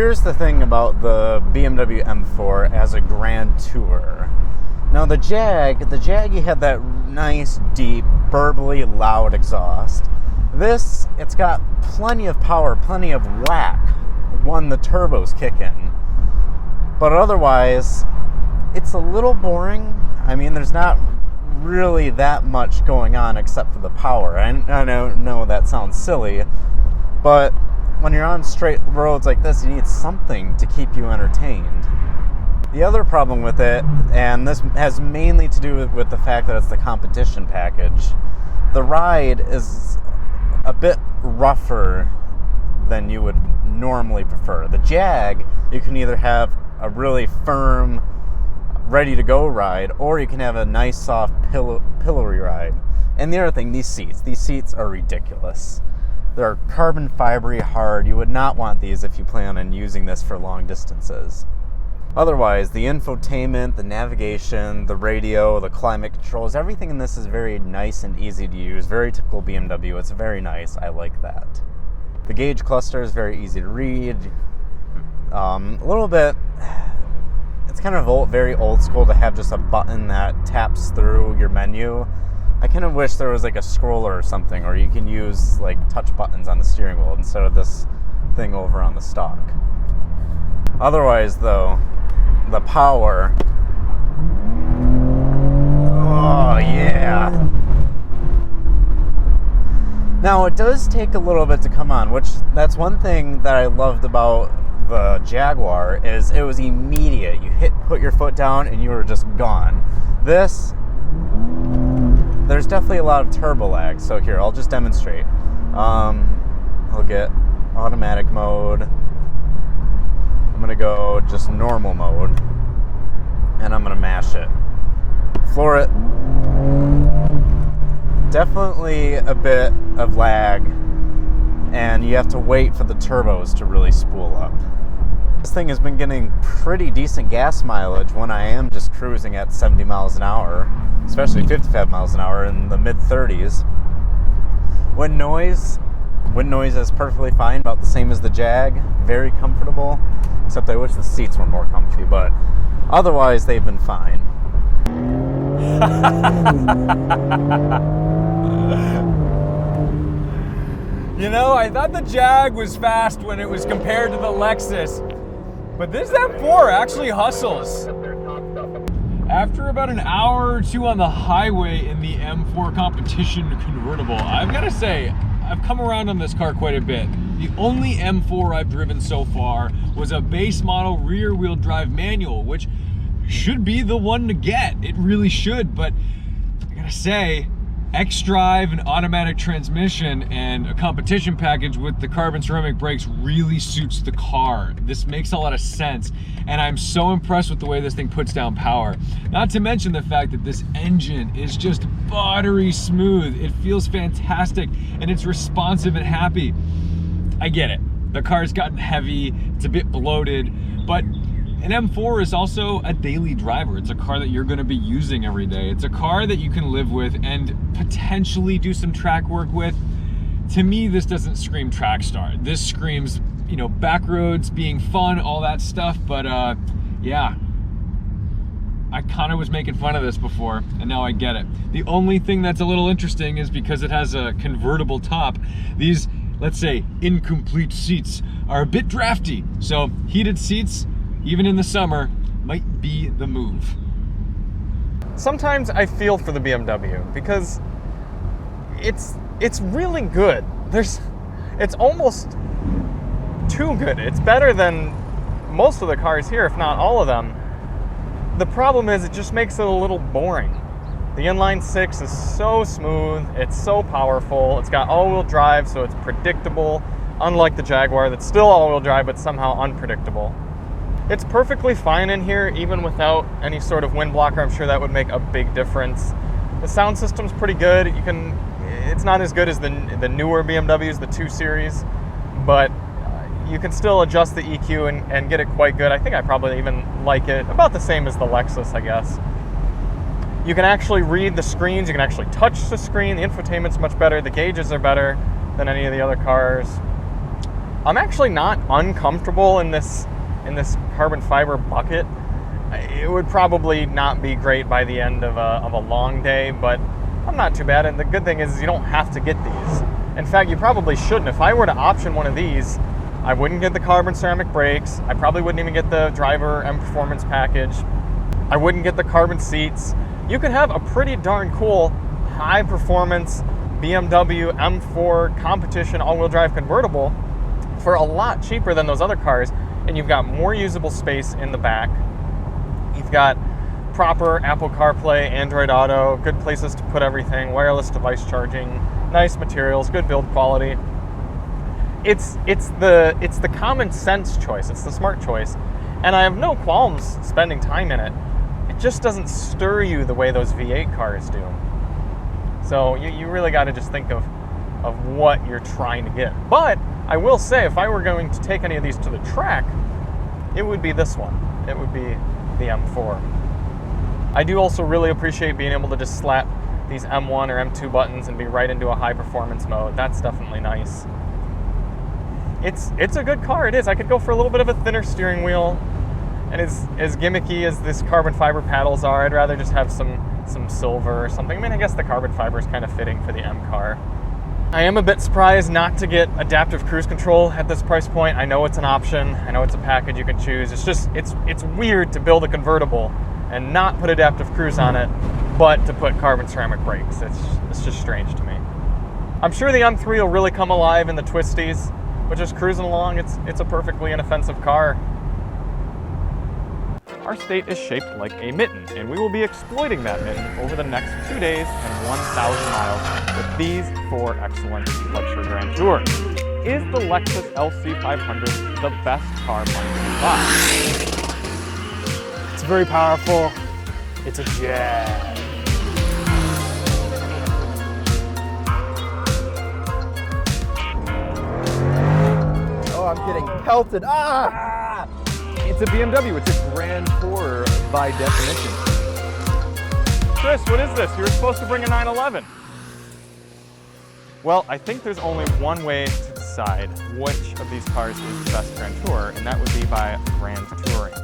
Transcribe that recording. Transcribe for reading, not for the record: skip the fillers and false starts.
here's the thing about the BMW M4 as a grand tour. Now the Jag had that nice, deep, burbly, loud exhaust. This, it's got plenty of power, plenty of whack when the turbos kick in. But otherwise, it's a little boring. I mean, there's not really that much going on except for the power. I know that sounds silly, but when you're on straight roads like this, you need something to keep you entertained. The other problem with it, and this has mainly to do with the fact that it's the competition package, the ride is a bit rougher than you would normally prefer. The Jag, you can either have a really firm, ready-to-go ride, or you can have a nice, soft, pillowy ride. And the other thing, these seats are ridiculous. They're carbon fibery hard. You would not want these if you plan on using this for long distances. Otherwise, the infotainment, the navigation, the radio, the climate controls, everything in this is very nice and easy to use. Very typical BMW. It's very nice. I like that. The gauge cluster is very easy to read. A little bit, it's kind of very old school to have just a button that taps through your menu. I kind of wish there was like a scroller or something, or you can use like touch buttons on the steering wheel instead of this thing over on the stock. Otherwise though, the power, oh yeah. Now it does take a little bit to come on, which that's one thing that I loved about the Jaguar is it was immediate. You put your foot down and you were just gone. This, there's definitely a lot of turbo lag. So here, I'll just demonstrate. I'll get automatic mode. I'm gonna go just normal mode, and I'm gonna mash it. Floor it. Definitely a bit of lag, and you have to wait for the turbos to really spool up. This thing has been getting pretty decent gas mileage when I am just cruising at 70 miles an hour, especially 55 miles an hour in the mid-30s. Wind noise is perfectly fine, about the same as the Jag. Very comfortable, except I wish the seats were more comfy, but otherwise they've been fine. You know, I thought the Jag was fast when it was compared to the Lexus, but this M4 actually hustles. After about an hour or two on the highway in the M4 Competition Convertible, I've got to say, I've come around on this car quite a bit. The only M4 I've driven so far was a base model rear wheel drive manual, which should be the one to get. It really should, but I gotta say, X-Drive, an automatic transmission, and a competition package with the carbon ceramic brakes really suits the car. This makes a lot of sense, and I'm so impressed with the way this thing puts down power. Not to mention the fact that this engine is just buttery smooth. It feels fantastic, and it's responsive and happy. I get it. The car's gotten heavy, it's a bit bloated, but an M4 is also a daily driver. It's a car that you're gonna be using every day. It's a car that you can live with and potentially do some track work with. To me, this doesn't scream track star. This screams, you know, back roads, being fun, all that stuff, but yeah. I kind of was making fun of this before, and now I get it. The only thing that's a little interesting is because it has a convertible top, these, let's say, incomplete seats are a bit drafty. So heated seats, even in the summer, might be the move. Sometimes I feel for the BMW because it's really good. It's almost too good. It's better than most of the cars here, if not all of them. The problem is it just makes it a little boring. The inline six is so smooth, it's so powerful, it's got all-wheel drive, so it's predictable, unlike the Jaguar that's still all-wheel drive but somehow unpredictable. It's perfectly fine in here, even without any sort of wind blocker. I'm sure that would make a big difference. The sound system's pretty good. It's not as good as the newer BMWs, the 2 Series, but you can still adjust the EQ and get it quite good. I think I probably even like it about the same as the Lexus, I guess. You can actually read the screens. You can actually touch the screen. The infotainment's much better. The gauges are better than any of the other cars. I'm actually not uncomfortable in this carbon fiber bucket. It would probably not be great by the end of a long day, but I'm not too bad. And the good thing is you don't have to get these. In fact, you probably shouldn't. If I were to option one of these, I wouldn't get the carbon ceramic brakes. I probably wouldn't even get the driver M Performance package. I wouldn't get the carbon seats. You could have a pretty darn cool high performance BMW M4 Competition all-wheel drive convertible for a lot cheaper than those other cars, and you've got more usable space in the back. You've got proper Apple CarPlay, Android Auto, good places to put everything, wireless device charging, nice materials, good build quality. It's the common sense choice, it's the smart choice, and I have no qualms spending time in it. It just doesn't stir you the way those V8 cars do. So you really got to just think of what you're trying to get. But I will say, if I were going to take any of these to the track, it would be this one. It would be the M4. I do also really appreciate being able to just slap these M1 or M2 buttons and be right into a high performance mode. That's definitely nice. It's a good car, it is. I could go for a little bit of a thinner steering wheel, and as gimmicky as this carbon fiber paddles are, I'd rather just have some silver or something. I mean, I guess the carbon fiber is kind of fitting for the M car. I am a bit surprised not to get adaptive cruise control at this price point. I know it's an option. I know it's a package you can choose. It's just, it's weird to build a convertible and not put adaptive cruise on it, but to put carbon ceramic brakes. It's just strange to me. I'm sure the M3 will really come alive in the twisties, but just cruising along, it's a perfectly inoffensive car. Our state is shaped like a mitten, and we will be exploiting that mitten over the next 2 days and 1,000 miles with these 4 excellent luxury Grand Tours. Is the Lexus LC500 the best car money to buy? It's very powerful. It's a Jag. Oh, I'm getting pelted. Ah! It's a BMW. It's a Grand Tour by definition. Chris, what is this? You were supposed to bring a 911. Well, I think there's only one way to decide which of these cars is the best Grand Tour, and that would be by Grand Touring.